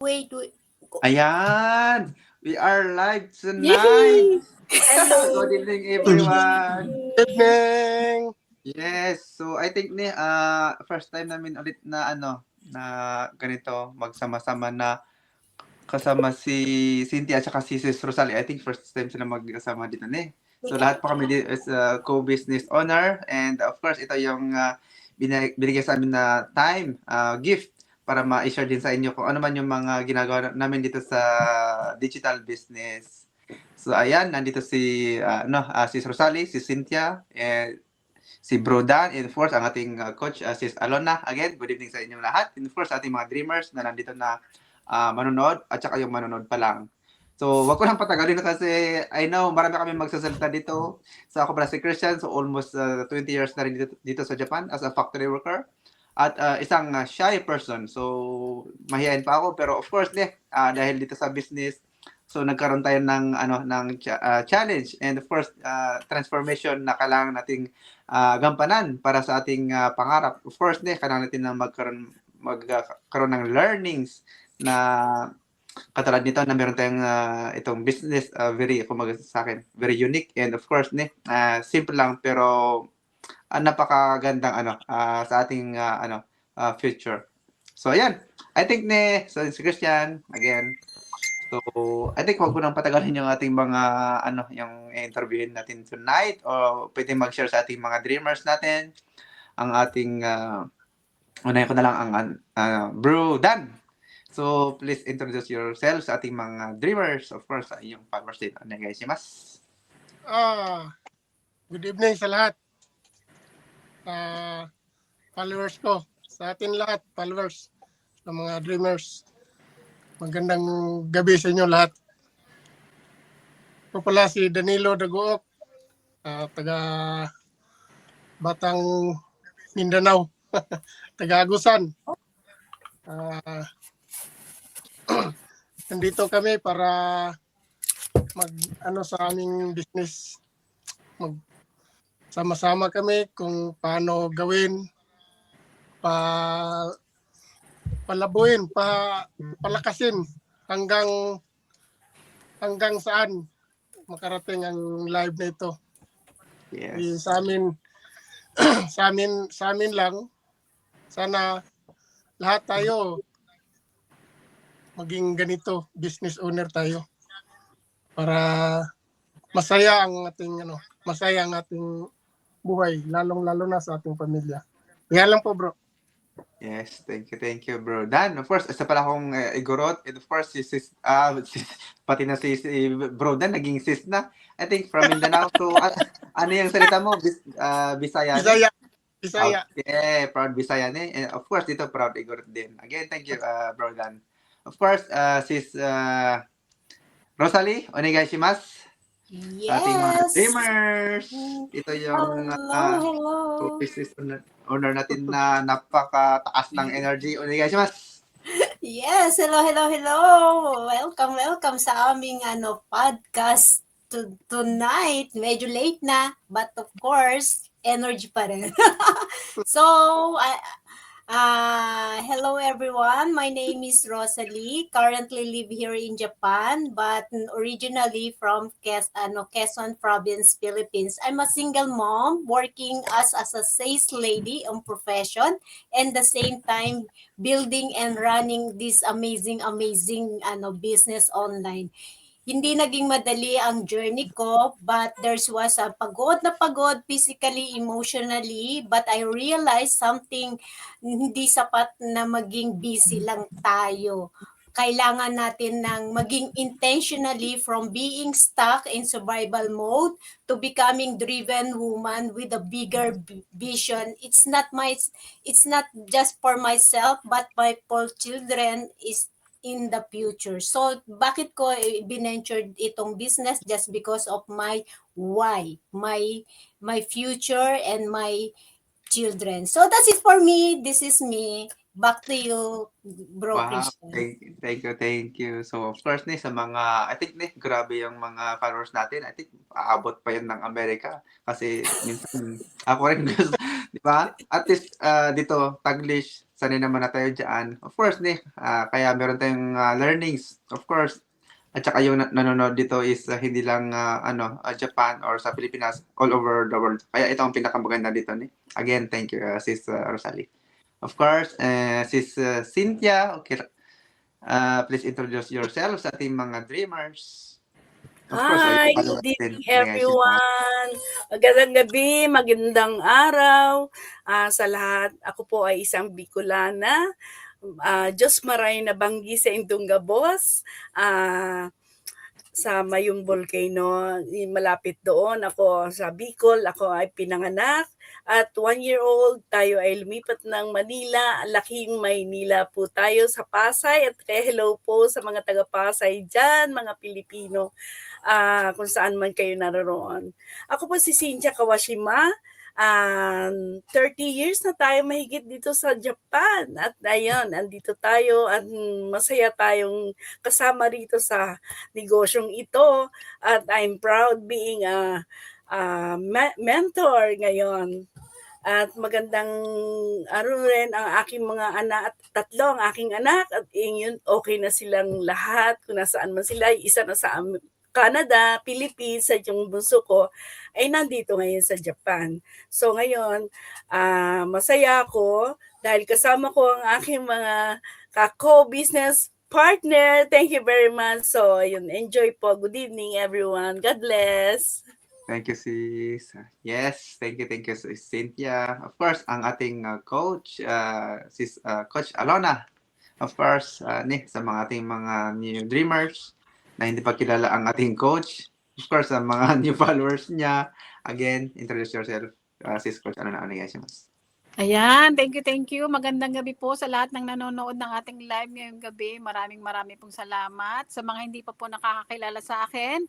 Wait. Ayan! We are live tonight! Yay! Hello. Good evening, everyone! Evening! Yes, so I think first time namin ulit na na ganito, magsama-sama na kasama si Cynthia at saka si Sis Rosalie. I think first time sila magkasama dito ni. So lahat po kami dito is co-business owner, and of course ito yung binigay sa amin na time, gift para ma-share din sa inyo kung ano man yung mga ginagawa namin dito sa digital business. So ayan, nandito si Sis Rosalie, si Cynthia, and si Bro Dan, and of course ang ating coach, Sis Alona. Again, good evening sa inyong lahat. And of course ating mga dreamers na nandito na manonood at saka yung manonood pa lang. So, wag ko lang patagalin kasi I know marami kami magsasalita dito. So, ako pala si Christian. So, almost 20 years na rin dito sa Japan as a factory worker. At isang shy person. So, mahihayin pa ako. Pero of course, dahil dito sa business, so nagkaroon tayo ng challenge. And of course, transformation na kailangan nating gampanan para sa ating pangarap. Of course, kailangan natin na magkaroon ng learnings na katulad nito na meron tayong itong business very kumaga sa akin very unique, and of course simple lang pero napakagandang sa ating future. So ayan, I think so si Christian again. So I think wag ko nang patagalin yung ating mga yung interviewin natin tonight, o pwede mag-share sa ating mga dreamers natin ang ating unahin ko na lang ang Bro Dan. So, please introduce yourselves sa ating mga dreamers. Of course, sa inyong followers din. Onegaishimasu. Good evening sa lahat. Followers ko. Sa atin lahat, followers. Sa mga dreamers. Magandang gabi sa inyo lahat. Ako pala si Danilo Dagook. Taga Batang Mindanao. Taga Agusan. Nandito kami para sa aming business. Sama-sama kami kung paano gawin, palabuin, palakasin hanggang saan makarating ang live na ito. Yes. Sa amin lang, sana lahat tayo maging ganito, business owner tayo para masaya ang ating buhay, lalong-lalo na sa ating pamilya. Yan lang po, bro. Yes, thank you, Bro Dan. Of course, isa pala akong Igorot. And of course, pati na si Bro Dan, naging sis na. I think from Mindanao. So, ano yung salita mo? Bisaya? Bisaya. Okay, proud Bisaya ni. And of course, dito proud Igorot din. Again, thank you, Bro Dan. Of course, sis Rosalie, onegaishimasu. Sa ating mga Yes. dreamers. Ito yung Hello. business owner natin na napakataas ng energy. Onegaishimasu. Yes, hello. Welcome sa aming podcast tonight. Medyo late na, but of course, energy pa rin. So, hello everyone. My name is Rosalie. Currently live here in Japan, but originally from Quezon Province, Philippines. I'm a single mom working as a sales lady on profession, and the same time building and running this amazing business online. Hindi naging madali ang journey ko, but there was a pagod physically, emotionally, but I realized something, hindi sapat na maging busy lang tayo. Kailangan natin ng maging intentionally from being stuck in survival mode to becoming driven woman with a bigger vision. It's not just for myself, but my for children is in the future. So, bakit ko binentured itong business? Just because of my why, my future and my children. So, that's it for me. This is me. Back to you, Bro Wow, Christian. thank you. So, of course, sa mga, I think, grabe yung mga followers natin. I think, aabot pa yun ng Amerika. Kasi, minsan, ako rin Di ba? At least dito, Taglish, sanay naman na tayo dyan. Of course, kaya meron tayong learnings. Of course, at saka yung nanonood dito is hindi lang Japan or sa Pilipinas, all over the world. Kaya ito ang pinakamaganda dito. Again, thank you, Sis Rosalie. Of course, Sis Cynthia, okay, please introduce yourself sa ating mga dreamers. Of course, Hi, yung good evening Ayan, everyone. Magandang gabi, magandang araw sa lahat. Ako po ay isang Bicolana. Diyos maray na banggi sa Indunga Boss. Sa Mayong Volcano, malapit doon. Ako sa Bicol, ako ay pinanganak. At 1-year-old, tayo ay lumipat ng Manila. Laking Maynila po tayo sa Pasay. At kaya hello po sa mga taga-Pasay dyan, mga Pilipino. Kung saan man kayo naroon. Ako po si Cynthia Kawashima. 30 years na tayo mahigit dito sa Japan. At ayun, andito tayo at masaya tayong kasama rito sa negosyong ito. At I'm proud being a mentor ngayon. At magandang rin ang aking mga anak, tatlo ang aking anak, at yun, okay na silang lahat kung nasaan man sila. Isa na sa Canada, Philippines, at yung bunso ko ay nandito ngayon sa Japan. So ngayon, masaya ako dahil kasama ko ang aking mga co-business partner. Thank you very much. So ayun, enjoy po. Good evening everyone. God bless. Thank you, sis. Yes, thank you, sis Cynthia. Of course, ang ating coach, sis Coach Alona. Of course, sa mga ating mga new dreamers na hindi pa kilala ang ating coach. Of course, ang mga new followers niya. Again, introduce yourself, sis Coach Alona. Ayan, thank you. Magandang gabi po sa lahat ng nanonood ng ating live ngayong gabi. Maraming pong salamat. Sa mga hindi pa po nakakakilala sa akin,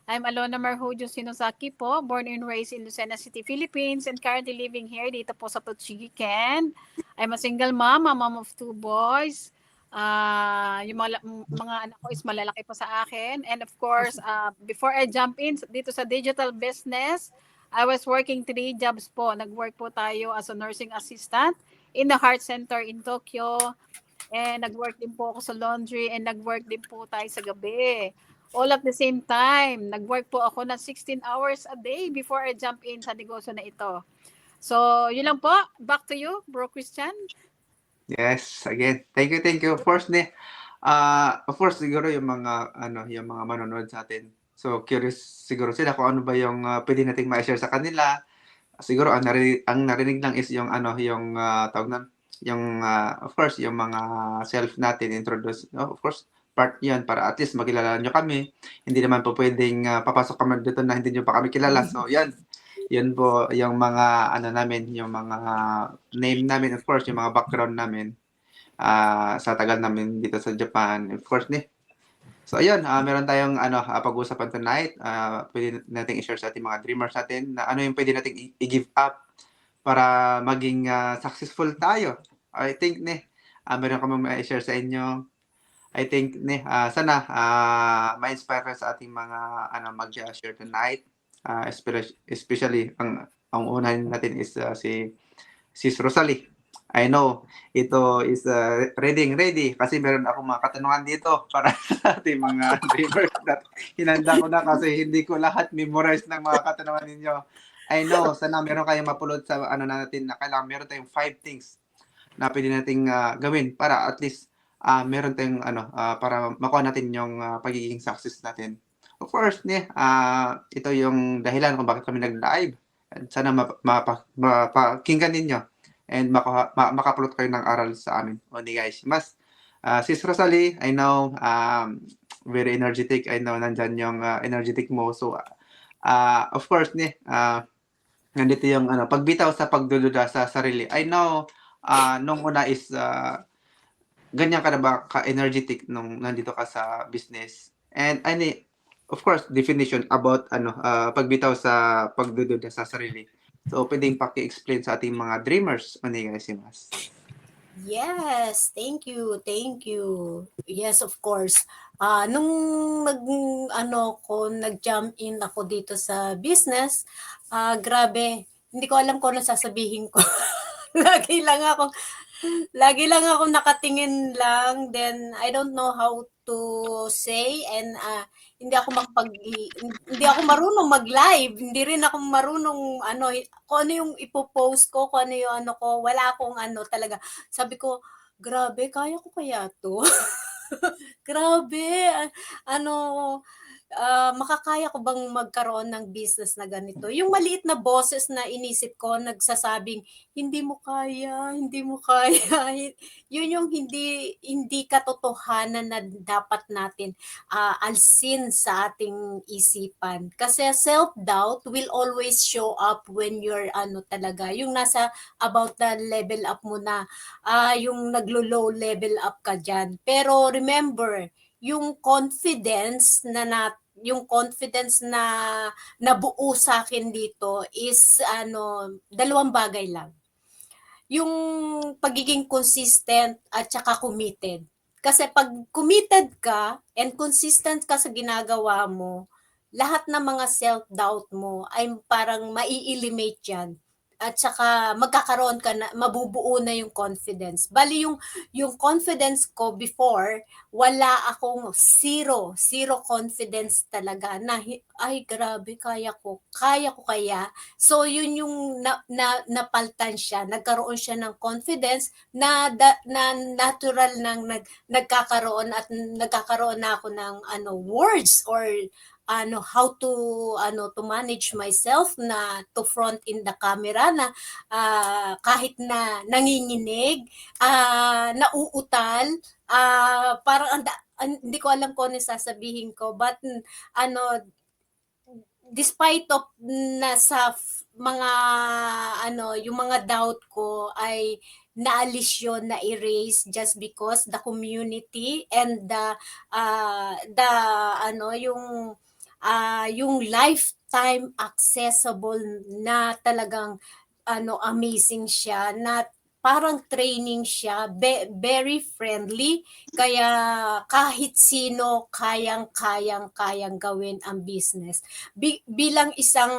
I'm Alona Marhujo Sinosaki po, born and raised in Lucena City, Philippines, and currently living here dito po sa Tochigi, Ken. I'm a single mom, a mom of 2 boys. Yung mga anak ko is malalaki po sa akin. And of course, before I jump in dito sa digital business, I was working 3 jobs po. Nag-work po tayo as a nursing assistant in the Heart Center in Tokyo. And nag-work din po ako sa laundry and nag-work din po tayo sa gabi. All at the same time. Nag-work po ako ng 16 hours a day before I jump in sa negosyo na ito. So, yun lang po. Back to you, Bro Christian. Yes, again, thank you. Of course, siguro yung mga manonood sa atin. So, curious siguro sila kung ano ba yung pwede nating ma-share sa kanila. Siguro ang narinig lang is yung tawag na, yung of course, yung mga self natin introduce. Of course, part 'yan para at least makilala nyo kami. Hindi naman po pwedeng papasok kami dito na hindi nyo pa kami kilala. So, yan. Yun po yung mga namin, yung mga name namin, of course, yung mga background namin sa tagal namin dito sa Japan. Of course, So, ayun, meron tayong pag-uusapan tonight. Pwede nating i-share sa ating mga dreamers natin na ano yung pwede nating i-give up para maging successful tayo. I think, meron kami ma-share sa inyo. I think, sana ma-inspire ka sa ating mga mag-share tonight. Especially, ang unahin natin is si Sis Rosalie. I know, ito is ready kasi meron akong mga katanungan dito para sa ating mga dreamers. Hinanda ko na kasi hindi ko lahat memorize ng mga katanungan ninyo. I know, sana meron kayong mapulot sa natin na kailangan meron tayong 5 things na pwede nating gawin para at least meron tayong para makuha natin yung pagiging success natin. Of course, ito yung dahilan kung bakit kami nag-live. Sana mapakinggan ninyo and makapulot kayo ng aral sa amin. Guys, Sis Rosalie, I know, very energetic. I know, nandyan yung energetic mo. So, of course, nandito yung pagbitaw sa pagdududa sa sarili. I know, nung una is, ganyan ka na ba ka-energetic nung nandito ka sa business? And, of course, definition about pagbitaw sa pagdududa sa sarili. So, pwedeng paki-explain sa ating mga dreamers. Guys. Yes, thank you. Yes, of course. Nung nag-jump in ako dito sa business, grabe, hindi ko alam kung ano sasabihin ko. lagi lang ako nakatingin lang, then I don't know how to say, and hindi ako marunong mag-live, hindi rin ako marunong kung ano yung ipo-post ko, kung ano yung ano ko, wala akong ano talaga. Sabi ko, grabe, kaya ko kaya 'to? Grabe, ano, makakaya ko bang magkaroon ng business na ganito? Yung maliit na boses na inisip ko nagsasabing, "Hindi mo kaya, hindi mo kaya." Yun yung hindi katotohanan na dapat natin, alsin sa ating isipan. Kasi self-doubt will always show up when you're ano talaga, yung nasa about the level up mo na, yung naglo-low level up ka diyan. Pero remember, yung confidence yung confidence na nabuo sa akin dito is dalawang bagay lang. Yung pagiging consistent at saka committed. Kasi pag committed ka and consistent ka sa ginagawa mo, lahat ng mga self-doubt mo ay parang mai-eliminate yan. At saka magkakaroon ka na, mabubuo na yung confidence. Bali yung confidence ko before, wala akong zero confidence talaga na ay grabe, kaya ko kaya. So yun yung napaltan siya, nagkaroon siya ng confidence na natural nang nagkakaroon na ako ng words or how to manage myself na to front in the camera na kahit na nanginginig, nauutal, parang hindi ko alam kung ano sasabihin ko, but despite of nasa mga yung mga doubt ko ay naalis yun, na-erase just because the community and yung lifetime accessible na talagang amazing siya, na parang training siya, very friendly, kaya kahit sino kayang gawin ang business. Bilang isang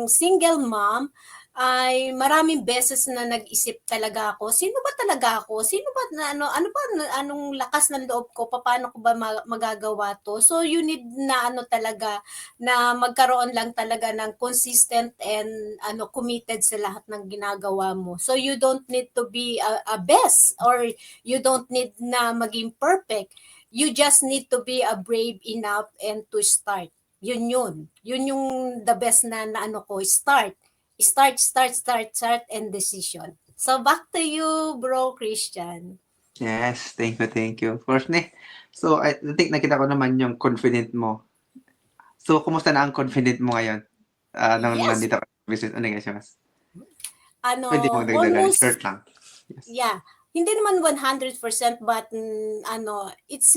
single mom, ay maraming beses na nag-isip talaga ako, sino ba talaga ako? Sino ba anong lakas ng loob ko? Paano ko ba magagawa to? So you need na talaga na magkaroon lang talaga ng consistent and committed sa lahat ng ginagawa mo. So you don't need to be a best, or you don't need na maging perfect. You just need to be a brave enough and to start. Yun yung the best na ko, start and decision. So back to you, bro Christian. Yes, thank you. Of course, ne. So, I think nakita ko naman yung confident mo. So, kumusta na ang confident mo ngayon? Nung Yes. nandito ka sa business, pwede mo dagdagan, Almost, short lang. Yes. yeah. Hindi naman 100%, but it's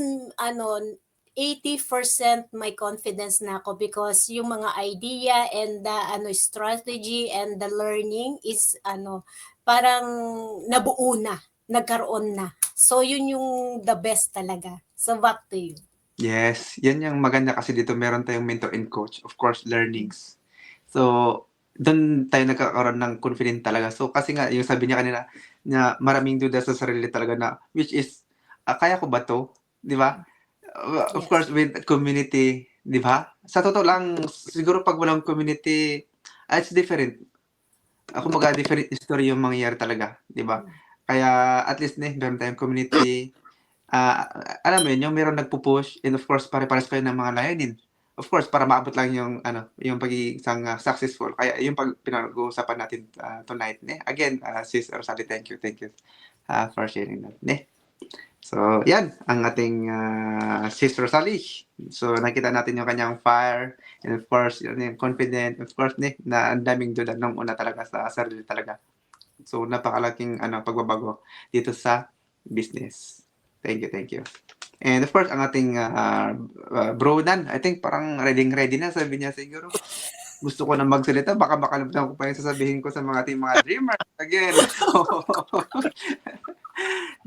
80% my confidence na ako, because yung mga idea and the strategy and the learning is parang nabuo na, nagkaroon na. So yun yung the best talaga. So back to you. Yes, yan yung maganda kasi dito meron tayong mentor and coach. Of course, learnings. So, doon tayo nagkakaroon ng confident talaga. So, kasi nga, yung sabi niya kanina, na maraming duda sa sarili talaga na, which is, kaya ko ba to? Di ba? Of Yes. course, with community, di ba? Sa totoo lang, siguro pag walang community, it's different. Kumbaga, different story yung mangyayari talaga, di ba? Kaya, at least, meron tayong community. Alam mo yun, yung meron nagpo-push, and of course, pare-pares kayo ng mga layunin. Of course, para maabot lang yung yung pagiging isang successful. Kaya yung pinag-uusapan natin tonight, Again, Sis Rosalie, thank you for sharing that, So, yan ang ating Sis Rosalie. So, nakita natin yung kanyang fire, and of course, yung confident, of course, na ang daming duda nung una talaga sa sarili talaga. So, napakalaking pagbabago dito sa business. Thank you. And of course, ang ating bro Dan, I think parang ready na, sabi niya siguro. Gusto ko na magsalita, baka makalimutan ko pa yung sasabihin ko sa mga ating mga dreamers again.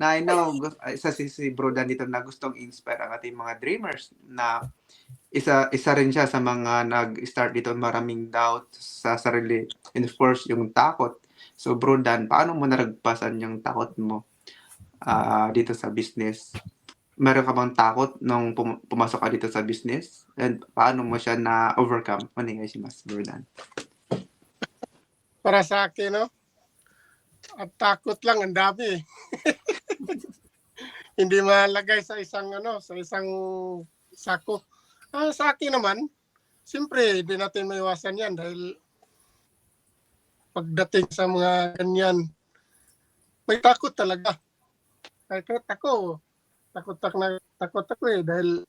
Na I know, isa si bro Dan dito na gustong inspire ang ating mga dreamers na isa rin siya sa mga nag-start dito, maraming doubt sa sarili. And of course, yung takot. So Bro Dan, paano mo naragpasan yung takot mo dito sa business? Meron ka bang takot nung pumasok ka dito sa business? And paano mo siya na-overcome? Onegaishimasu, Bro Dan. Para sa akin, no? At takot lang, ang dami. Hindi malagay sa isang sako. Sa akin naman, siyempre, hindi natin maiwasan yan dahil pagdating sa mga ganyan, may takot talaga. Kahit ako, takot ako dahil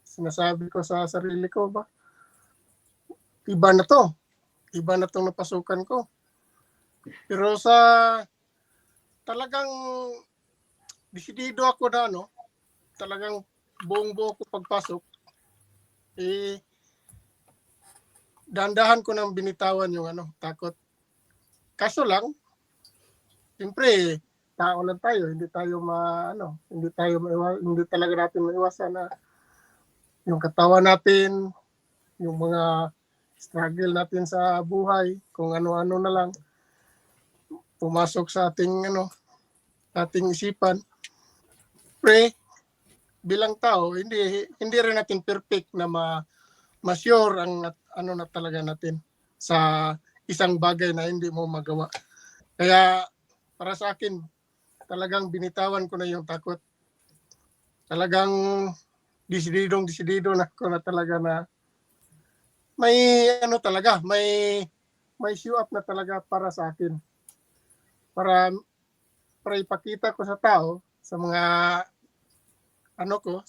sinasabi ko sa sarili ko ba, iba na itong napasukan ko. Pero talagang desidido ako na talagang buong-buo ko pagpasok, dahan-dahan ko nang binitawan yung takot. Kaso lang, siyempre, tao lang tayo, hindi talaga natin maiwasan na yung katawan natin, yung mga struggle natin sa buhay, kung ano-ano na lang pumasok sa ating isipan. Bilang tao, hindi rin natin perfect na ma-sure ang na talaga natin sa isang bagay na hindi mo magawa. Kaya para sa akin, talagang binitawan ko na yung takot. Talagang desidido na ako na talaga na may show up na talaga para sa akin. Para ipakita ko sa tao, sa mga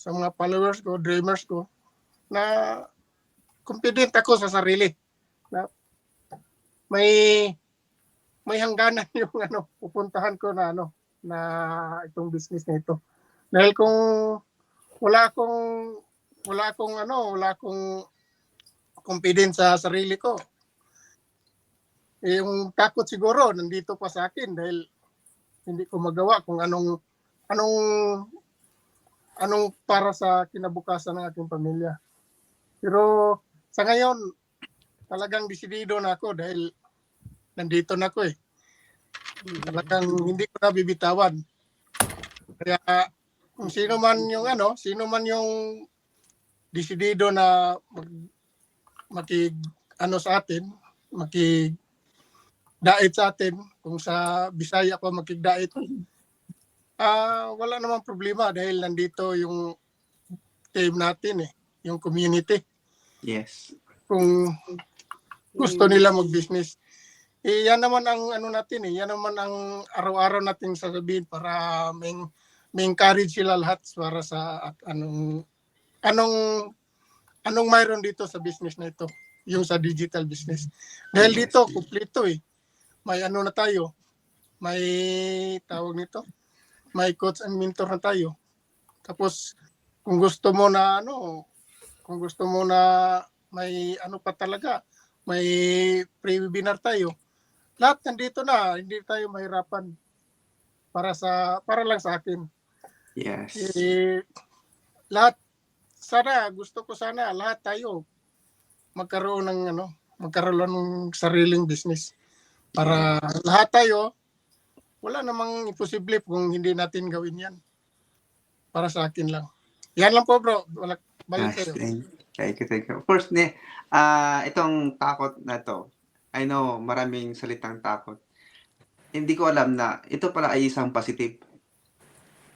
sa mga followers ko, dreamers ko, na confident ako sa sarili. Na may hangganan yung pupuntahan ko na itong business na ito. Dahil kung wala akong confidence sa sarili ko, yung takot siguro nandito pa sa akin dahil hindi ko magawa kung anong para sa kinabukasan ng aking pamilya. Pero sa ngayon, talagang desidido na ako dahil nandito na ako Talagang hindi ko na bibitawan. Kaya kung sino man yung desidido na sa atin, dait sa atin, kung sa Bisaya ako makigdait, wala namang problema dahil nandito yung team natin yung community. Yes. Kung gusto nila mag-business. Yan naman ang natin yan naman ang araw-araw nating sasabihin para may encourage sila lahat para sa anong mayroon dito sa business na ito, yung sa digital business. Dahil dito, kumpleto may na tayo, may tawag nito, may coach and mentor na tayo. Tapos, kung gusto mo na may pa talaga, may pre-webinar tayo. Lahat nandito na, hindi tayo mahirapan para lang sa akin. Yes. Lahat gusto ko sana lahat tayo magkaroon ng sariling business. Para lahat tayo, wala namang imposible kung hindi natin gawin yan. Para sa akin lang. Yan lang po, bro. Balik kayo. Thank you. First, itong takot na to, I know maraming salitang takot. Hindi ko alam na ito pala ay isang positive.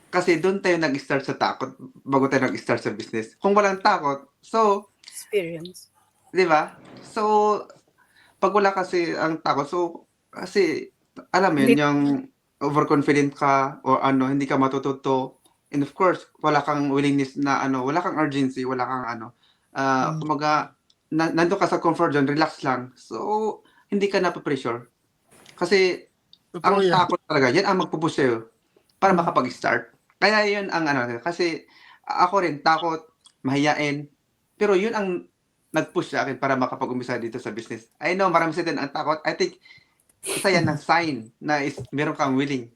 Kasi doon tayo nag-start sa takot bago tayo nag-start sa business. Kung walang takot, so Experience. di ba? So, pag wala kasi ang takot, kasi alam mo yun, yung overconfident ka o hindi ka matututo. And of course, wala kang willingness na wala kang urgency, wala kang kumaga, nandun ka sa comfort zone, relax lang. So, hindi ka napapressure. Kasi, ang takot talaga, yan ang magpupush sa'yo para makapag-start. Kaya yun ang kasi ako rin, takot, mahiyain, pero yun ang nag-push sa akin para makapag-umpisa dito sa business. I know, marami sa din ang takot. I think, isa yan ng sign na meron kang willing.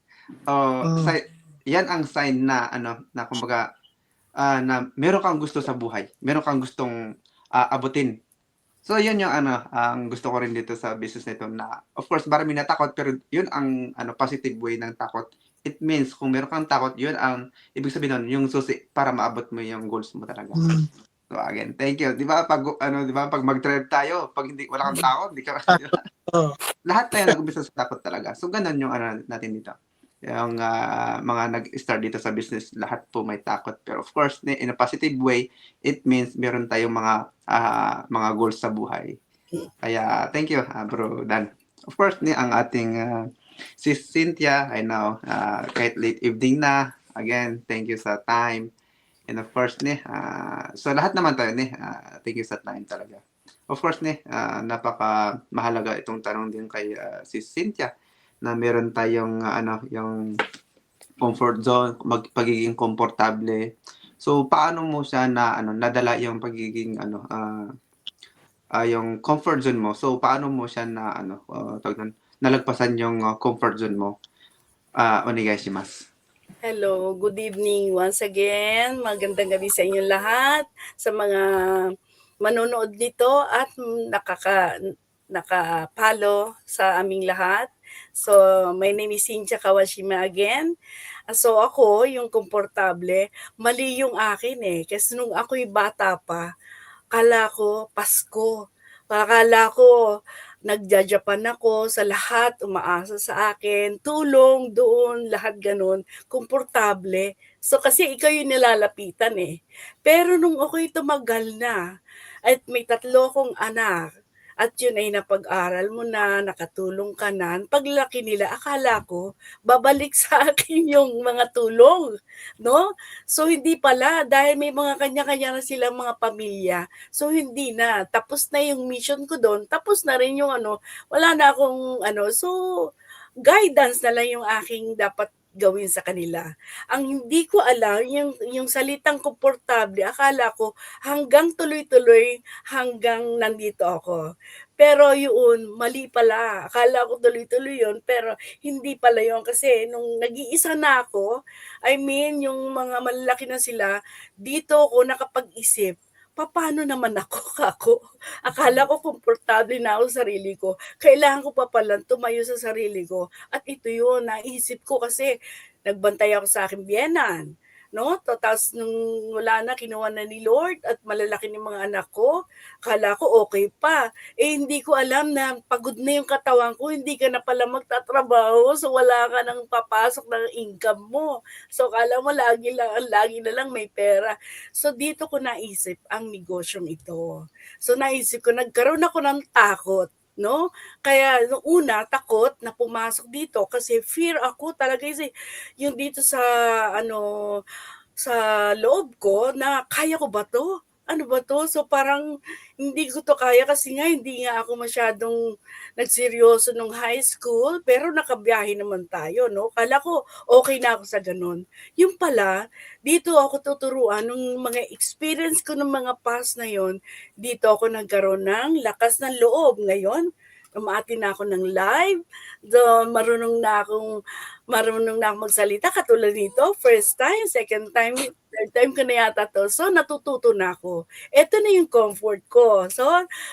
Yan ang sign na, na kumbaga, na meron kang gusto sa buhay, meron kang gustong abutin. So yun yung ang gusto ko rin dito sa business nito na of course marami na takot pero yun ang positive way ng takot. It means kung meron kang takot, yun ang ibig sabihin nun, yung susi para maabot mo yung goals mo talaga. Mm. So again, thank you. 'Di ba pag mag-drive tayo, pag hindi wala kang takot, hindi ka Oh. lahat tayo nag-umpisa sa takot talaga. So ganun yung natin dito. Yung mga nag-start dito sa business, lahat po may takot. Pero of course, in a positive way, it means meron tayong mga goals sa buhay. Kaya thank you, Bro Dan. Of course, ang ating si Cynthia, I know, kahit late evening na, again, thank you sa time. And of course, so lahat naman tayo, thank you sa time talaga. Of course, napaka mahalaga itong tanong din kay si Cynthia na meron tayong yung comfort zone, pagiging komportable. So paano mo siya nadala yung pagiging yung comfort zone mo? So paano mo siya nalagpasan yung comfort zone mo? Onegaishimasu. Hello, good evening once again. Magandang gabi sa inyong lahat, sa mga manonood nito at nakapalo sa aming lahat. So, my name is Cynthia Kawashima again. So, ako, yung komportable, mali yung akin Kasi nung ako'y bata pa, kala ko Pasko. Akala ko nagja-Japan ako, sa lahat umaasa sa akin, tulong doon, lahat ganun, komportable. So kasi ikaw yung nilalapitan Pero nung ako'y tumagal na, at may 3 akong anak, at yun ay napag-aral mo na, nakatulong ka na, paglaki nila, akala ko, babalik sa akin yung mga tulong, no? So hindi pala, dahil may mga kanya-kanya na silang mga pamilya, so hindi na, tapos na yung mission ko doon, tapos na rin yung wala na akong so guidance na lang yung aking dapat gawin sa kanila. Ang hindi ko alam, yung salitang komportable, akala ko hanggang tuloy-tuloy, hanggang nandito ako. Pero yun, mali pala. Akala ko tuloy-tuloy yun, pero hindi pala yun. Kasi nung nag-iisa na ako, I mean, yung mga malalaki na sila, dito ako nakapag-isip, paano naman ako? Akala ko komportable na ako sa sarili ko. Kailangan ko pa palang tumayo sa sarili ko. At ito yun, naisip ko kasi nagbantay ako sa aking biyenan. No? Tapos nung wala na, kinuha na ni Lord at malalaki ng mga anak ko, akala ko okay pa. Hindi ko alam na pagod na yung katawan ko, hindi ka na pala magtatrabaho, so wala ka nang papasok ng income mo. So akala mo lagi na lang may pera. So dito ko naisip ang negosyong ito. So naisip ko, nagkaroon ako ng takot. No? Kaya nung una, takot na pumasok dito kasi fear ako talaga yung dito sa sa loob ko na kaya ko ba to? Ano ba to? So parang hindi ko to kaya kasi nga hindi nga ako masyadong nagseryoso nung high school pero nakabiyahe naman tayo, no? Kala ko okay na ako sa ganun. Yung pala, dito ako tuturuan nung mga experience ko ng mga past na yon, dito ako nagkaroon ng lakas ng loob. Ngayon, umati na ako ng live, marunong na akong magsalita katulad nito, first time, second time, third time ko na yata to. So natututo na ako. Ito na yung comfort ko. So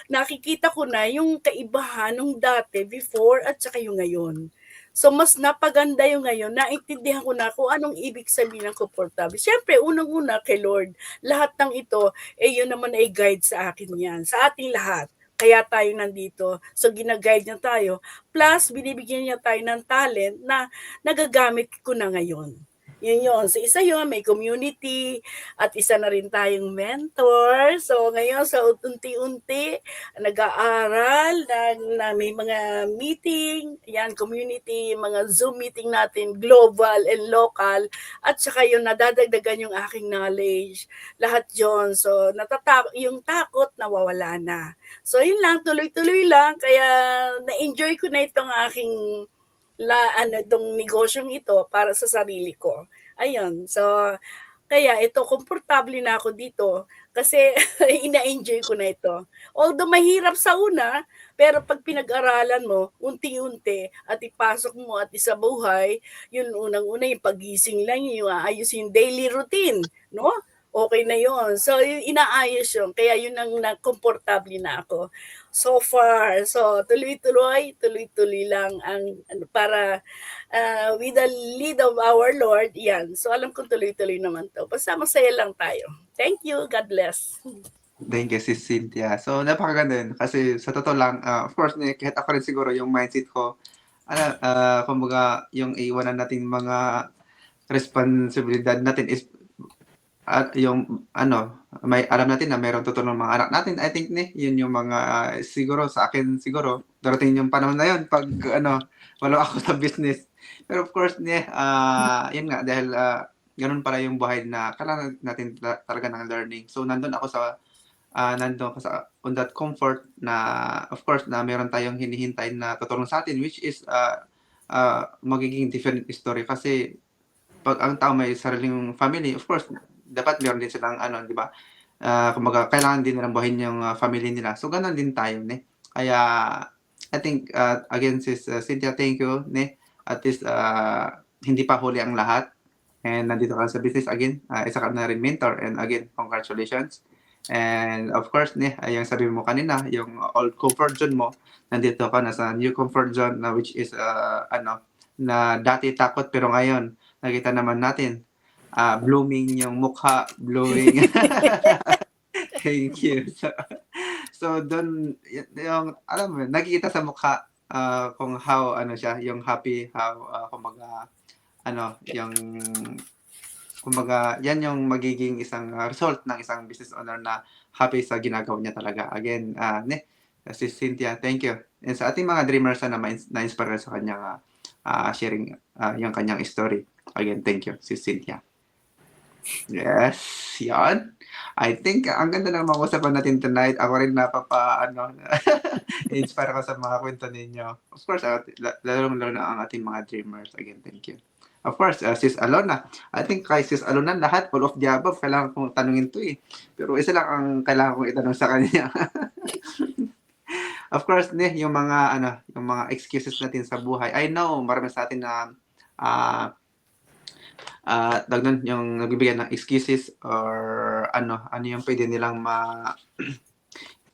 nakikita ko na yung kaibahan nung dati, before at saka yung ngayon. So mas napaganda yung ngayon, naintindihan ko na kung anong ibig sabihin ng komportable. Siyempre, unang-una kay Lord, lahat ng ito, yun naman ay guide sa akin yan, sa ating lahat. Kaya tayo nandito. So, ginaguide niya tayo. Plus, binibigyan niya tayo ng talent na nagagamit ko na ngayon. Yun. So, isa yun, may community at isa na rin tayong mentor. So, ngayon, sa unti-unti, nag-aaral, na may mga meeting, yan, community, mga Zoom meeting natin, global and local, at saka yun, nadadagdagan yung aking knowledge. Lahat yun. So, yung takot, nawawala na. So, yun lang, tuloy-tuloy lang. Kaya, na-enjoy ko na itong aking itong negosyong ito para sa sarili ko. Ayun. So, kaya ito, komportable na ako dito kasi ina-enjoy ko na ito. Although mahirap sa una, pero pag pinag-aralan mo, unti-unti at ipasok mo at isabuhay, yun unang-una yung pagising lang, yung ayos yung daily routine, no? okay na yon. So, inaayos yun. Kaya yun ang komportable na ako. So far, so tuloy-tuloy lang ang para with the lead of our Lord, yan. So alam ko tuloy-tuloy naman to. Basta masaya lang tayo. Thank you. God bless. Thank you, Sis Cynthia. So, napakaganda yun. Kasi sa totoo lang, of course, kahit ako rin siguro yung mindset ko, kumbaga, yung iiwanan natin mga responsibilidad natin is yung may alam natin na mayroong tutulong mga anak natin. I think yun yung mga siguro sa akin siguro darating yung panahon na yun pag wala ako sa business. Pero of course yun nga dahil ganun pala yung buhay na kailangan natin talaga ng learning. So nandun ako sa on that comfort na of course na meron tayong hinihintay na tutulong sa atin, which is magiging different story kasi pag ang tao may sariling family, of course dapat meron din silang di ba? Kumbaga kailangan din nilang buhayin yung family nila. So ganun din tayo, Kaya I think again Sis Cynthia, thank you, At least hindi pa huli ang lahat. And nandito ka sa business again, isa ka na rin mentor, and again congratulations. And of course, yung sabi mo kanina, yung old comfort zone mo, nandito ka na sa new comfort zone na which is na dati takot pero ngayon nakita naman natin blooming yung mukha, blowing. Thank you. So doon yung alam mo, nakikita sa mukha kung how siya, yung happy, how kumbaga yung kumbaga yan yung magiging isang result ng isang business owner na happy sa ginagawa niya talaga. Again, si Cynthia, thank you. And sa ating mga dreamers na na-inspire sa kanyang sharing yung kanyang story. Again, thank you, si Cynthia. Yes, yan. I think ang ganda ng mga usapan natin tonight. Ako rin inspire ako sa mga kwento ninyo. Of course, lalo na ang ating mga dreamers. Again, thank you. Of course, Sis Alona. I think kay Sis Alona lahat, all of the above, kailangan kong tanungin to Pero isa lang ang kailangan kong itanong sa kanya. Of course, yung mga excuses natin sa buhay. I know, marami sa atin na dagnan yung nagbibigay ng excuses or ano yung pwede nilang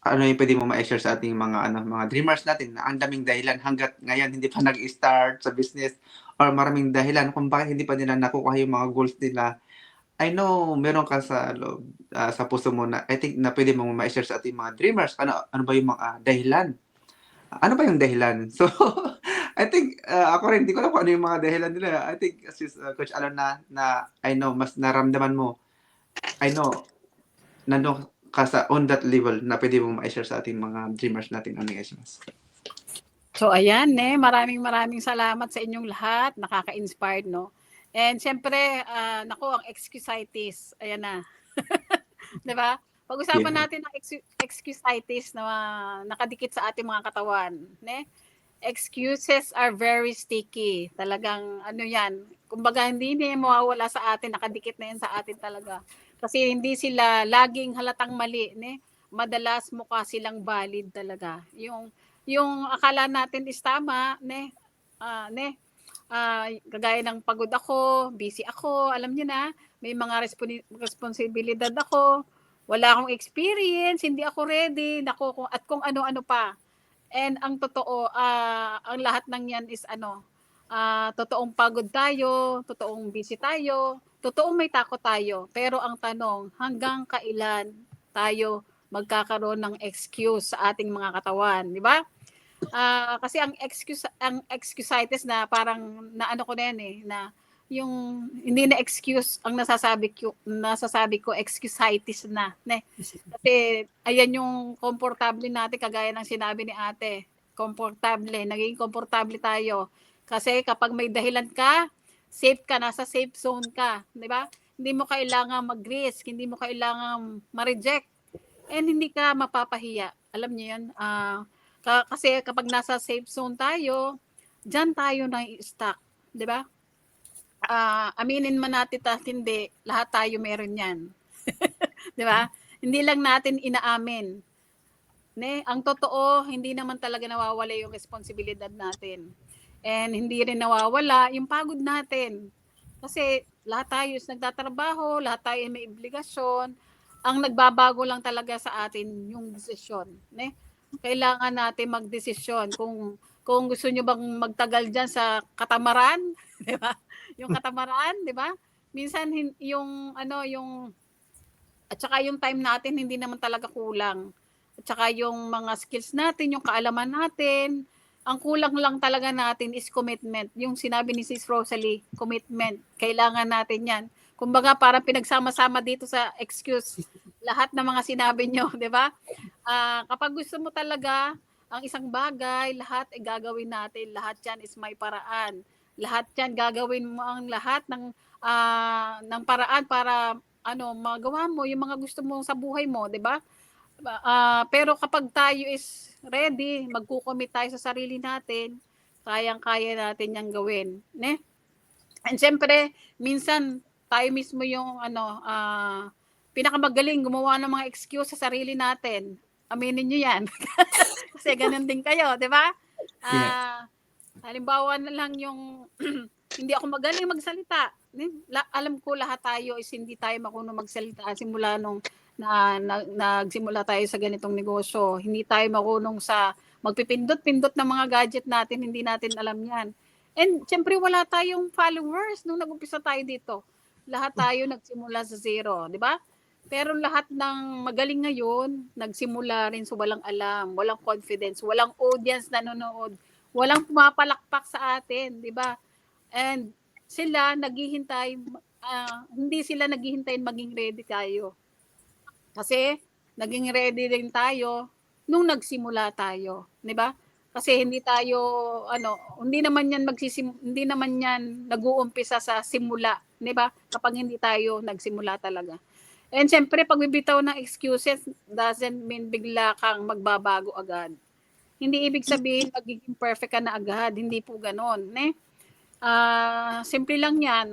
ano yung pwede mo ma-share sa ating mga dreamers natin na ang daming dahilan hanggat ngayon hindi pa nag-start sa business or maraming dahilan kung bakit hindi pa nila nakukuha yung mga goals nila. I know meron ka sa loob, sa puso mo na I think na pwede mo ma-share sa ating mga dreamers. Ano ba yung mga dahilan? Ano ba yung dahilan? So, I think, ako rin, hindi ko alam kung ano yung mga dahilan nila. I think, Sis Coach Alona, na I know, mas naramdaman mo, I know, nandun ka sa on that level na pwede mo ma-share sa ating mga dreamers natin. Ano yung SMS? So ayan, maraming salamat sa inyong lahat. Nakaka-inspired, no? And siyempre, naku, ang excusitis, ayan na. Diba? Pag-usapan natin ang excusitis na nakadikit sa ating mga katawan. Excuses are very sticky. Talagang yan. Kumbaga hindi mawawala sa atin. Nakadikit na yan sa atin talaga. Kasi hindi sila laging halatang mali. Madalas mukha silang valid talaga. Yung akala natin is tama. Kagaya ng pagod ako, busy ako, alam niyo na, may mga responsibilidad ako. Wala akong experience, hindi ako ready, at kung ano-ano pa. And ang totoo, ang lahat ng yan is totoong pagod tayo, totoong busy tayo, totoong may takot tayo. Pero ang tanong, hanggang kailan tayo magkakaroon ng excuse sa ating mga katawan, di ba? Kasi ang excusitis na parang naano ko na yan na yung hindi na excuse ang nasasabi ko excusitis na. Kasi ayan yung komportable natin kagaya ng sinabi ni ate. Naging komportable tayo. Kasi kapag may dahilan ka, safe ka, nasa safe zone ka. Di ba? Hindi mo kailangan mag-risk, hindi mo kailangan ma-reject, and hindi ka mapapahiya. Alam niyo yan? Kasi kapag nasa safe zone tayo, dyan tayo na-stuck. Di ba? Aminin man natin hindi, lahat tayo meron yan. Di ba? Hindi lang natin inaamin. Ang totoo, hindi naman talaga nawawala yung responsibilidad natin. And hindi rin nawawala yung pagod natin. Kasi Lahat tayo is nagtatrabaho, lahat tayo ay may obligasyon. Ang nagbabago lang talaga sa atin yung desisyon. Ne? Kailangan natin magdesisyon kung gusto nyo bang magtagal dyan sa katamaran, di ba? Yung katamaran, di ba? Minsan yung ano yung at saka yung time natin hindi naman talaga kulang. At saka yung mga skills natin, yung kaalaman natin, ang kulang lang talaga natin is commitment. Yung sinabi ni Sis Rosalie, commitment. Kailangan natin yan. Kumbaga parang pinagsama-sama dito sa excuse lahat ng mga sinabi nyo, di ba? Kapag gusto mo talaga ang isang bagay, lahat ay gagawin natin. Lahat yan is may paraan. Lahat yan gagawin mo ang lahat ng paraan para magawa mo yung mga gusto mo sa buhay mo, 'di ba? Pero kapag tayo is ready, magko-commit tayo sa sarili natin, kayang-kaya natin 'yang gawin, ne? And siyempre, minsan tayo mismo yung pinakamagaling gumawa ng mga excuse sa sarili natin. Aminin niyo 'yan. Kasi ganun din kayo, 'di ba? Yes. Halimbawa na lang yung hindi ako magaling magsalita. Alam ko lahat tayo is hindi tayo marunong magsalita simula nung nagsimula tayo sa ganitong negosyo. Hindi tayo marunong sa magpipindot-pindot ng mga gadget natin, hindi natin alam yan. And siyempre wala tayong followers nung nag-umpisa tayo dito. Lahat tayo nagsimula sa zero, di ba? Pero lahat ng magaling ngayon, nagsimula rin sa walang alam, walang confidence, walang audience na nanonood, walang pumapalakpak sa atin, di ba? And sila naghihintay, hindi sila naghihintay maging ready tayo. Kasi naging ready din tayo nung nagsimula tayo, 'di ba? Kasi hindi tayo hindi naman yan nag-uumpisa sa simula, 'di ba? Kapag hindi tayo nagsimula talaga. And siyempre, pagbibitaw ng excuses doesn't mean bigla kang magbabago agad. Hindi ibig sabihin magiging perfect ka na agad, hindi po ganoon, ne? Simple lang yan.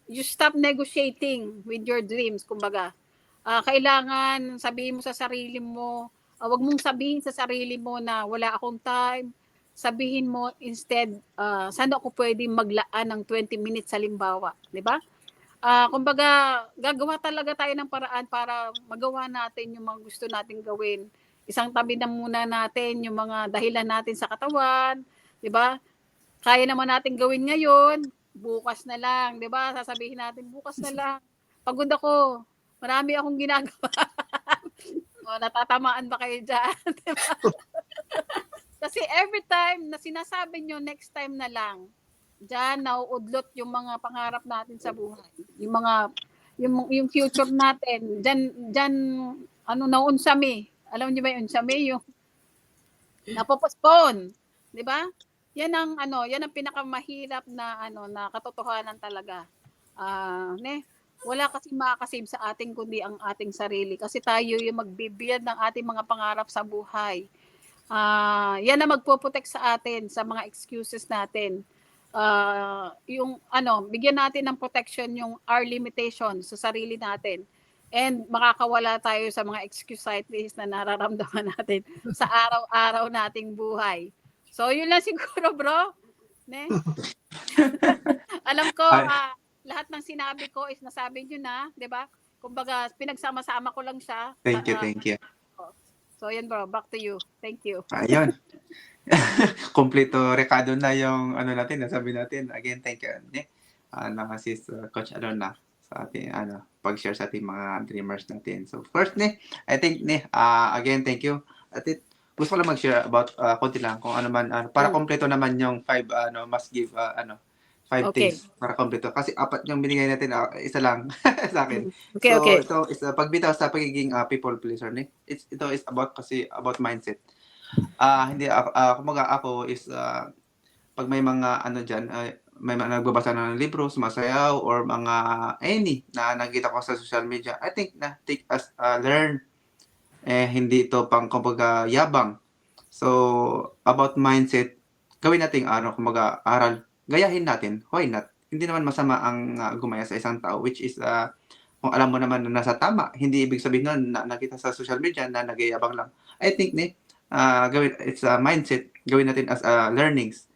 You stop negotiating with your dreams, kumbaga. Kailangan sabihin mo sa sarili mo, wag mong sabihin sa sarili mo na wala akong time. Sabihin mo instead, saan ako pwedeng maglaan ng 20 minutes sa limbawa, di ba? Kumbaga, gagawa talaga tayo ng paraan para magawa natin yung mga gusto nating gawin. Isang tabi na muna natin yung mga dahilan natin sa katawan, 'di ba? Kaya naman natin gawin ngayon, bukas na lang, 'di ba? Sasabihin natin bukas na lang. Pagod ako. Marami akong ginagawa. Natatamaan ba kayo diyan? Diba? Kasi every time na sinasabi nyo next time na lang, diyan nauudlot yung mga pangarap natin sa buhay. Yung future natin, diyan nauunsami. Alam niyo ba yung unsami? Yung napopostpone. 'Di ba? Yan ang pinakamahirap na na katotohanan talaga. Wala kasi makakasave sa atin kundi ang ating sarili kasi tayo yung magbibiyad ng ating mga pangarap sa buhay. Yan ang magpo-protect sa atin sa mga excuses natin. Bigyan natin ng protection yung our limitation sa sarili natin. And makakawala tayo sa mga excusitis na nararamdaman natin sa araw-araw nating buhay. So, yun lang siguro, bro. Ne? Alam ko, lahat ng sinabi ko is nasabi nyo na, di ba? Kumbaga, pinagsama-sama ko lang siya. Thank you. So, yan bro, back to you. Thank you. Ayun. Kompleto rekado na yung natin, nasabi natin. Again, thank you. Sis Coach Alona sa ating pag-share sa ating mga dreamers natin. So first I think again thank you. At gusto ko lang mag-share about konti lang kung ano man para kompleto naman yung 5 must give 5 things para kompleto kasi 4 yung binigay natin, isa lang sa akin. Okay. Ito is pagbitaw sa pagiging people pleaser ito is about mindset. Hindi kumaga ako is pag may mga diyan may mga nagbabasa ng libro, sumasayaw or mga any na nakita ko sa social media, I think na take as learn hindi ito pang kumbaga yabang. So about mindset, gawin nating kumaga aral, gayahin natin, why not? Hindi naman masama ang gumaya sa isang tao, which is kung alam mo naman na nasa tama, hindi ibig sabihin nun na nakita sa social media na nagyayabang lang. I think gawin it's a mindset, gawin natin as learnings.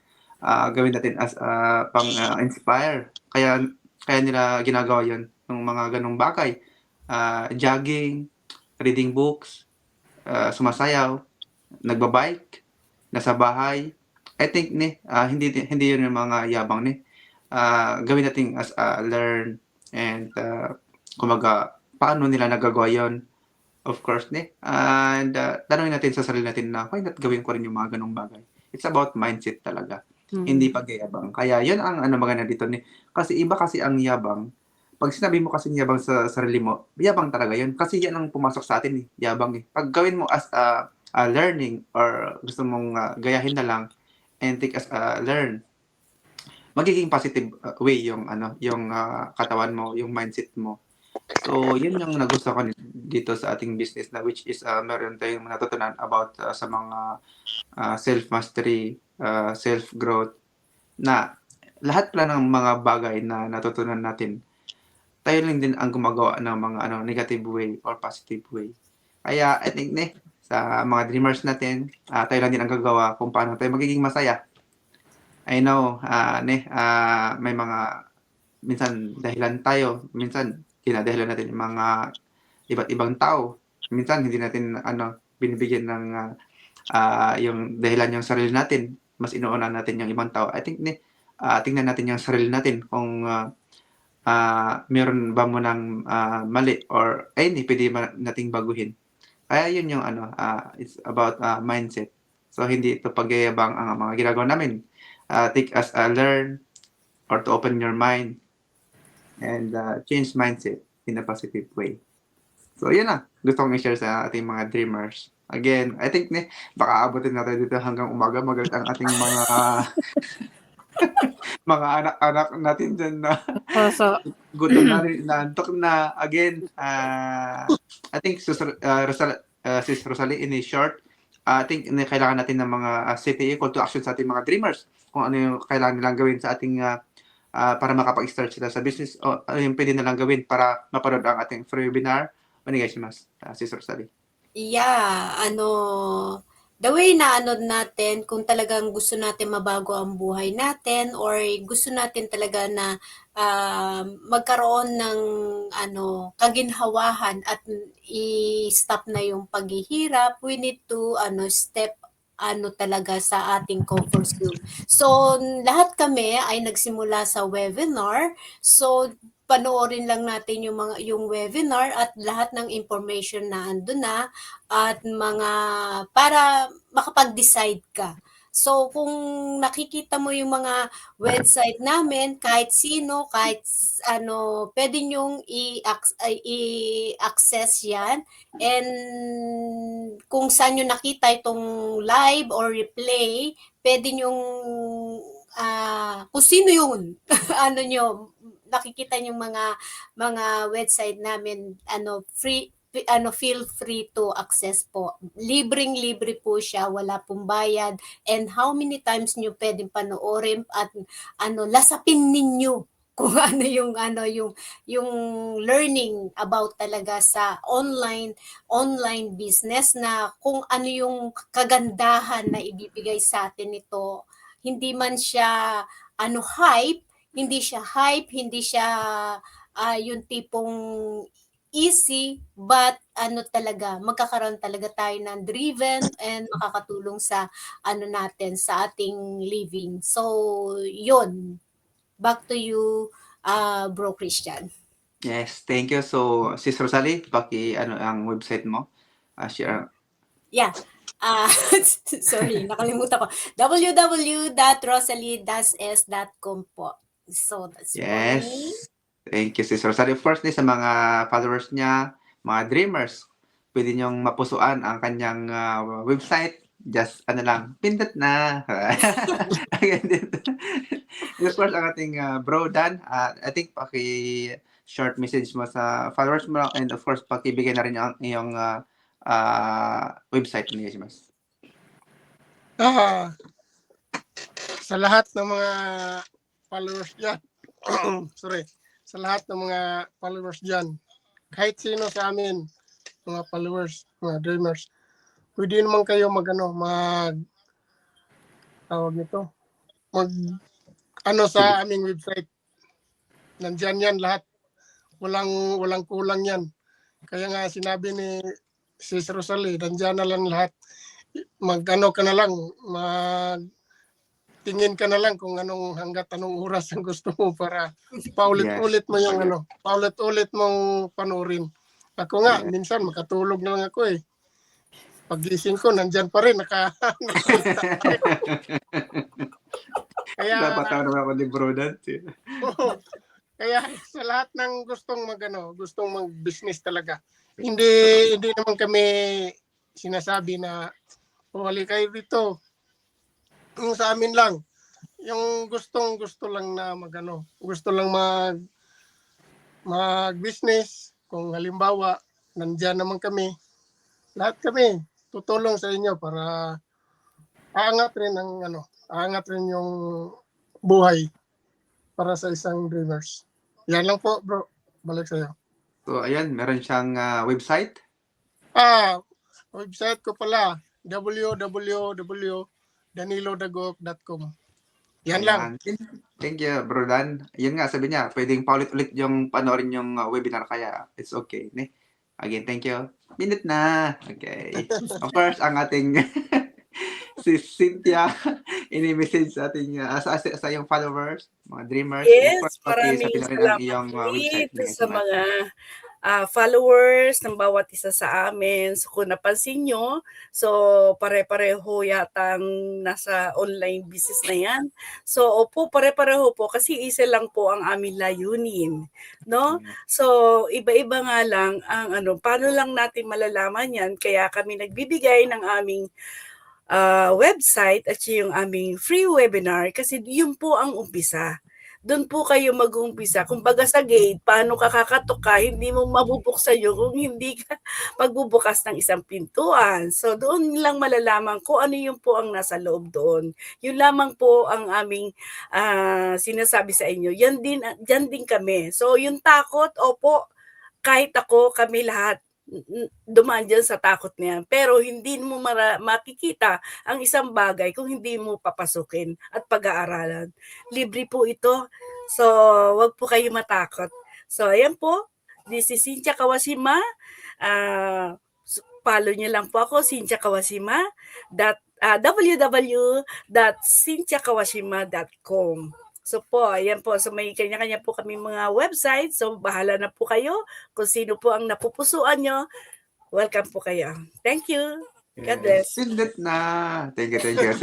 gawin natin as pang-inspire. Kaya nila ginagawa yon yung mga ganong bagay. Jogging, reading books, sumasayaw, nagbabike, nasa bahay. I think hindi yun yung mga yabang gawin natin as learn and kumaga paano nila nagagawa yon, of course and tanongin natin sa sarili natin na why not gawin ko rin yung mga ganong bagay. It's about mindset talaga, hindi pagyayabang. Kaya yun ang maganda dito kasi iba kasi ang yabang. Pag sinabi mo kasi yabang sa sarili mo, yabang talaga yun. Kasi yan ang pumasok sa atin yabang Pag gawin mo as learning or gusto mong gayahin na lang and take as learn, magiging positive way yung katawan mo, yung mindset mo. So, yun yung nagustuhan ko dito sa ating business which is meron tayong natutunan about sa mga self-mastery, self-growth na lahat pala ng mga bagay na natutunan natin tayo lang din ang gumagawa ng mga negative way or positive way. Kaya I think sa mga dreamers natin, tayo lang din ang gagawa kung paano tayo magiging masaya. I know, may mga minsan dahilan tayo, minsan dinadahilan natin yung mga iba't ibang tao. Minsan hindi natin binibigyan ng yung dahilan yung sarili natin. Mas inuuna natin yung ibang tao. I think tingnan natin yung sarili natin kung meron ba mo ng mali or hindi pwede nating baguhin. Kaya yun yung it's about mindset. So hindi ito pagyayabang ang mga ginagawa namin. Take as a learn or to open your mind and change mindset in a positive way. So yun na, gusto kong i-share sa ating mga dreamers. Again, I think baka abutin natin dito hanggang umaga. Magalit ang ating mga mga anak-anak natin dyan na gutom na rin, naantok na. Again, I think Sis Rosalie, in a short, I think kailangan natin ng mga CTA, call to action sa ating mga dreamers. Kung ano yung kailangan nilang gawin sa ating para makapag-start sila sa business o ano yung pwede nilang gawin para mapanood ang ating free webinar. Onegaishimasu, Sis Rosalie. Yeah, the way na natin, kung talagang gusto natin mabago ang buhay natin or gusto natin talaga na magkaroon ng kaginhawahan at i-stop na yung paghihirap, we need to step talaga sa ating comfort zone. So, lahat kami ay nagsimula sa webinar. So, panoorin lang natin yung webinar at lahat ng information na andun na at mga para makapag-decide ka. So kung nakikita mo yung mga website namin, kahit sino, kahit pwede nyong i-access yan. And kung saan nyo nakita itong live or replay, pwede nyong kung sino yun, nakikita yung mga website namin, free, feel free to access po. Libreng-libre po siya, wala pong bayad. And how many times nyo pwedeng panoorin at lasapin ninyo kung yung learning about talaga sa online business, na kung ano yung kagandahan na ibibigay sa atin ito. Hindi man siya hype, hindi siya yung tipong easy, but talaga, magkakaroon talaga tayo ng driven and makakatulong sa natin, sa ating living. So, yun. Back to you, Bro Christian. Yes, thank you. So, Sis Rosalie, ang website mo? Share. Yeah. Sorry, nakalimutan ko. www.rosalie-s.com po. So, that's Yes. me. Thank you, Sis Rosalie. First, sa mga followers niya, mga dreamers, pwede niyong mapusuan ang kanyang website. Just, pindot na. Again, of course, ang ating bro, Dan, I think short message mo sa followers mo lang, and of course, pakibigay na rin yung iyong website niya, Mas. Sa lahat ng mga followers dyan, sorry, sa lahat ng mga followers dyan, kahit sino sa amin, mga followers, mga dreamers, pwede naman kayo tawag nito, mag ano sa aming website. Nandiyan yan lahat. Walang kulang yan. Kaya nga sinabi ni Sis Rosalie, nandiyan na lang lahat. Mag-ano ka na lang, tingin ka na lang kung hanggat anong oras ang gusto mo para paulit-ulit mo yung paulit-ulit mong panoorin. Ako nga, minsan makatulog na lang ako eh. Pagising ko, nandyan pa rin, Kaya, napatawa naman ako ni Bro Dad. kaya sa lahat ng gustong mag-business talaga, hindi naman kami sinasabi na hali kayo dito. Yung sa amin lang, yung gusto lang na gusto lang mag-business. Kung halimbawa, nandiyan naman kami, lahat kami tutulong sa inyo para aangat rin yung buhay para sa isang dreamers. Yan lang po, bro. Balik sa'yo. So, ayan, meron siyang website. Website ko pala, www.danilodagok.com. Yan lang. Thank you, Bro Dan. Yun nga, sabi niya, pwedeng paulit-ulit yung panoorin yung webinar, kaya it's okay. Again, thank you. Minute na. Okay. Of course, ang ating si Cynthia, ini-message sa ating sa iyong followers, mga dreamers. Yes, Of course, maraming sabi na rin ang salamat iyong website. dito sa mga followers ng bawat isa sa amin. So kung napansin nyo, so pare-pareho yatang nasa online business na yan. So opo, pare-pareho po kasi isa lang po ang aming layunin. No? So iba-iba nga lang ang paano lang natin malalaman yan. Kaya kami nagbibigay ng aming website at yung aming free webinar kasi yun po ang umpisa. Doon po kayo mag-uumpisa. Kung baga sa gate, paano ka kakatok ka, hindi mo mabubuksan yun kung hindi ka magbubukas ng isang pintuan. So doon lang malalaman kung ano yung po ang nasa loob doon. Yun lamang po ang aming sinasabi sa inyo. Yan din kami. So yung takot, opo, kahit ako, kami lahat, dumaan dyan sa takot niyan. Pero hindi mo makikita ang isang bagay kung hindi mo papasukin at pag-aaralan. Libre po ito. So, wag po kayo matakot. So, ayan po. This is Cynthia Kawashima. Follow niyo lang po ako, Cynthia Kawashima. www.cynthiakawashima.com. So po, ayan po. So may kanya-kanya po kami mga website. So bahala na po kayo kung sino po ang napupusuan nyo. Welcome po kayo. Thank you. God bless. Sindet na. Thank you, Cynthia.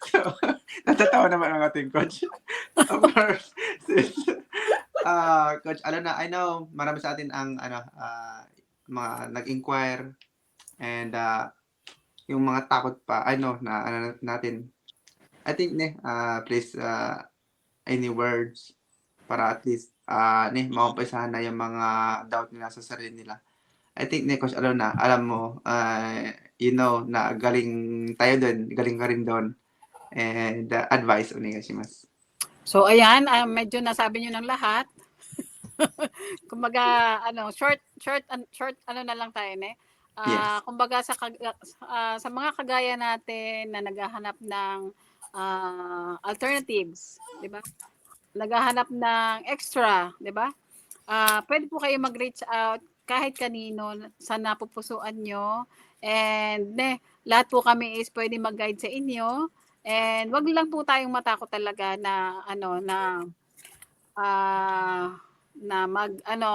So, natatawa naman ang ating coach. Of course, Coach Alona, I know marami sa atin ang mga nag-inquire and yung mga takot pa, na natin. I think please any words para at least maumpisahan na yung mga doubt nila sa sarili nila. I think Coach Alona, alam mo, na galing tayo doon, galing ka rin doon. And advice onegaishimasu. So ayan, medyo nasabi niyo ng lahat. Kumbaga short na lang tayo Yes. Kumbaga sa mga kagaya natin na naghahanap ng alternatives, 'di ba? Naghahanap ng extra, 'di ba? Pwede po kayo mag-reach out kahit kanino sa napupusuan nyo. And lahat po kami is pwede mag-guide sa inyo. And wag lang po tayong matakot talaga na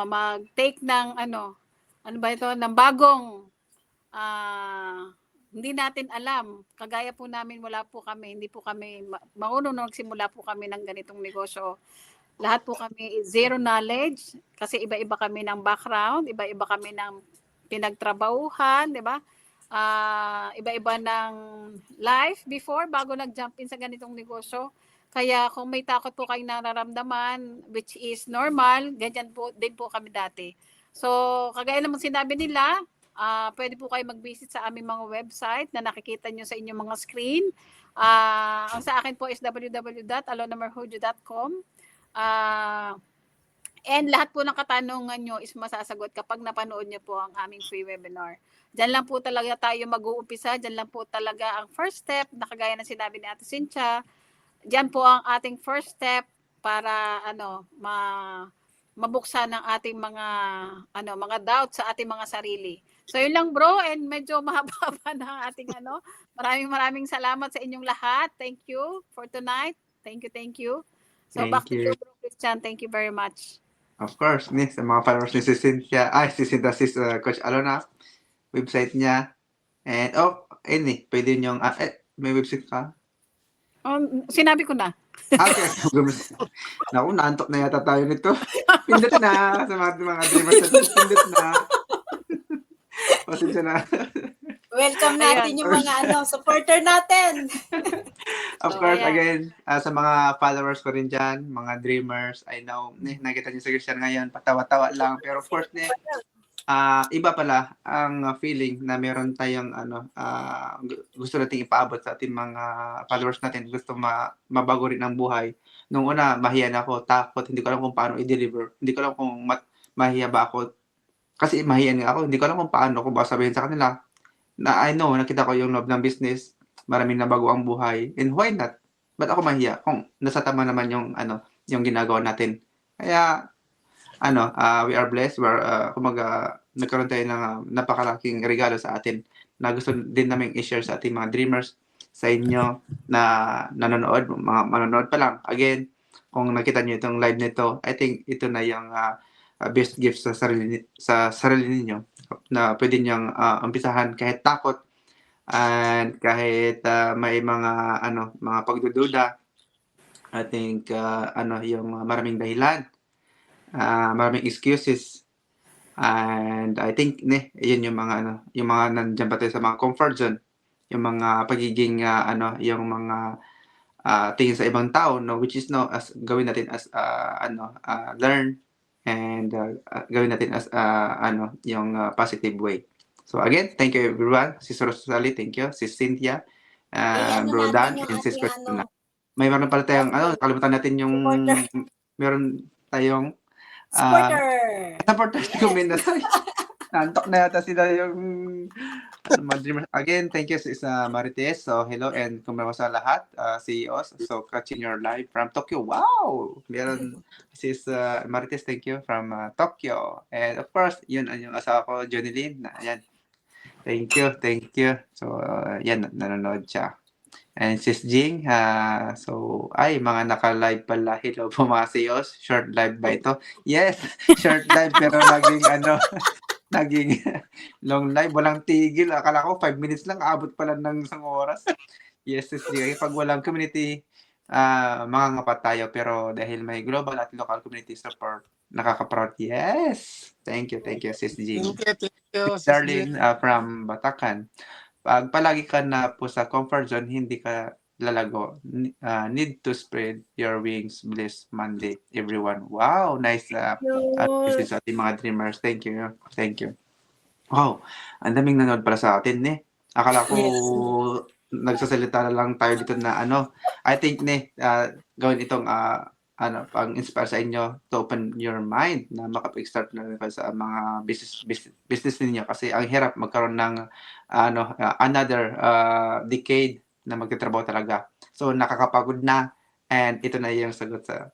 mag-take ng ng bagong hindi natin alam. Kagaya po namin, hindi po kami marunong nagsimula po kami ng ganitong negosyo. Lahat po kami is zero knowledge kasi iba-iba kami ng background, iba-iba kami ng pinagtrabahuhan, di ba? Iba-iba ng life before bago nag-jump in sa ganitong negosyo. Kaya kung may takot po kayong nararamdaman, which is normal, ganyan po din po kami dati. So, kagaya naman sinabi nila, pwede po kayo mag-visit sa aming mga website na nakikita nyo sa inyong mga screen. Ang sa akin po is www.alonamarhujo.com. And lahat po ng katanungan nyo is masasagot kapag napanood nyo po ang aming free webinar. Diyan lang po talaga tayo mag-uumpisa. Diyan lang po talaga ang first step, na kagaya ng sinabi ni Ate Cynthia. Diyan po ang ating first step para mabuksan ang ating mga doubts sa ating mga sarili. So yun lang bro, and medyo mahaba na ang ating Maraming salamat sa inyong lahat. Thank you for tonight. Thank you. So back to you, Bro Christian. Thank you very much. Of course, sa mga followers ni si Cynthia, Coach Alona, website niya. And, pwede niyong, may website ka? Sinabi ko na. Okay. Naku, naantok na yata tayo nito. Pindot na sa mga dreamers. Pindot na. Pasensya na. Welcome natin yung mga supporter natin. Of course, again, sa mga followers ko rin dyan, mga dreamers, I know, nakita niyo si Christian ngayon, patawa-tawa lang. Pero of course, iba pala ang feeling na meron tayong gusto nating ipaabot sa ating mga followers natin. Gusto mabago rin ang buhay. Nung una, mahiya na ako, takot, hindi ko alam kung paano i-deliver. Hindi ko alam kung mahiya ba ako. Kasi mahiya nga ako, hindi ko alam kung paano ko ba sabihin sa kanila na I know, nakita ko yung love ng business, maraming nabago ang buhay, and why not? Ba't ako mahiya kung nasa tama naman yung ginagawa natin? Kaya we are blessed. Nagkaroon tayo ng napakalaking regalo sa atin na gusto din namin i-share sa ating mga dreamers, sa inyo na nanonood, mga manonood pa lang. Again, kung nakita niyo itong live nito, I think ito na yung best gift sa sarili ninyo na pwede niyang umpisahan kahit takot and kahit may mga pagdududa. I think yung maraming dahilan, maraming excuses, and I think yun yung mga nandiyan pa tayo sa mga comfort zone, yung mga pagiging yung mga tingin sa ibang tao, which is as gawin natin as learn and gawin natin as yung positive way. So again, thank you everyone. Sis Rosalie, thank you. Sis Cynthia, Bro Dan, and Sis Christina. May meron pala tayong nakalimutan natin yung meron tayong supporter comment. Nantok na yata sila yung mga dreamers. Again, thank you sa Marites. So, hello and kumusta sa lahat, CEOs. So, catching your live from Tokyo. Wow! Meron sis Marites, thank you from Tokyo. And of course, yun ang yung asawa ko, Johnny Lynn. Ayan. Thank you. So, yan, nanonood siya. And sis Jing, mga naka-live pala. Hello po mga CEOs. Short live ba ito? Yes, short live pero naging long live, walang tigil. Akala ko 5 minutes lang, abot pala ng isang oras. Yes, pag walang community, mangangapat tayo. Pero dahil may global at local community support, nakaka-proud. Yes! Thank you, Sis Jean. Thank you, Sis Darlene from Batacan. Pag palagi ka na po sa comfort zone, hindi ka lalago. Need to spread your wings. Bless Monday, everyone. Wow, nice message sa ating mga dreamers. Thank you. Wow, ang daming nanood pala sa atin, Akala ko nagsasalita na lang tayo dito na I think, gawin itong pang-inspire sa inyo to open your mind na makapag-start na rin sa mga business ninyo kasi ang hirap magkaroon ng another decade na magtatrabaho talaga. So, nakakapagod na and ito na yung sagot sa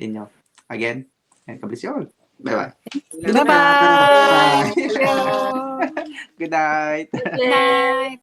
inyo. Again, and God bless you all. Bye-bye. Bye-bye. Good night. Good night.